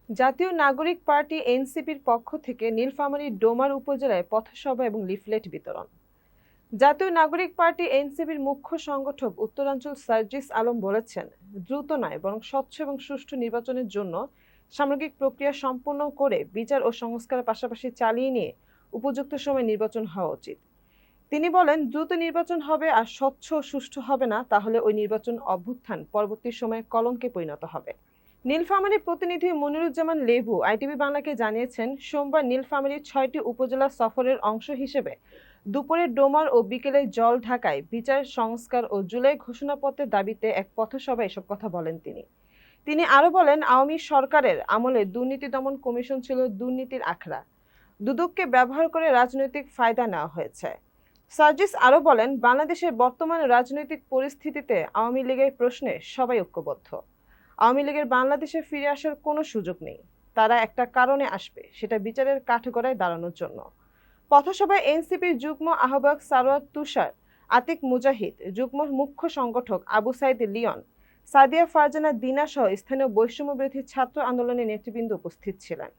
জাতীয় নাগরিক পার্টি এনসিপির পক্ষ থেকে নীলফামারীর ডোমার উপজেলায় পথসভা এবং লিফলেট বিতরণ। জাতীয় নাগরিক পার্টি এনসিপির মুখ্য সংগঠক উত্তরাঞ্চল সার্জিস আলম বলেছেন, দ্রুত নয় বরং স্বচ্ছ এবং সুষ্ঠু নির্বাচনের জন্য সামগ্রিক প্রক্রিয়া সম্পন্ন করে বিচার ও সংস্কারের পাশাপাশি চালিয়ে নিয়ে উপযুক্ত সময় নির্বাচন হওয়া উচিত। তিনি বলেন, দ্রুত নির্বাচন হবে আর স্বচ্ছ ও সুষ্ঠু হবে না, তাহলে ওই নির্বাচন অভ্যুত্থান পরবর্তী সময়ে কলঙ্কে পরিণত হবে। নীলফামারী প্রতিনিধি মনিরুজ্জামান লেবু আইটিভি বাংলাকে জানিয়েছেন, সোমবার নীলফামারীর 6টি উপজেলা সফরের অংশ হিসেবে দুপুরে ডোমার ও বিকেলে জল ঢাকায় বিচার সংস্কার ও জুলাই ঘোষণাপত্রের দাবিতে এক পথসভায় এসব কথা বলেন তিনি আরো বলেন, আওয়ামী সরকারের আমলে দুর্নীতি দমন কমিশন ছিল দুর্নীতির আখড়া। দুদককে ব্যবহার করে রাজনৈতিক ফায়দা নেওয়া হয়েছে। সার্জিস আরো বলেন, বাংলাদেশের বর্তমান রাজনৈতিক পরিস্থিতিতে আওয়ামী লীগের প্রশ্নে সবাই ঐক্যবদ্ধ। আওয়ামী লীগের বাংলাদেশে ফিরে আসার কোনো সুযোগ নেই। তারা একটা কারণে আসবে, সেটা বিচারের কাঠগড়ায় দাঁড়ানোর জন্য। পথসভায় এনসিপির যুগ্ম আহ্বায়ক সারোয়ার তুষার, আতিক মুজাহিদ, যুগ্ম মুখ্য সংগঠক আবু সাইদ লিয়ন, সাদিয়া ফারজানা দিনা সহ স্থানীয় বৈষম্য বিরোধী ছাত্র আন্দোলনের নেতৃবৃন্দ উপস্থিত ছিলেন।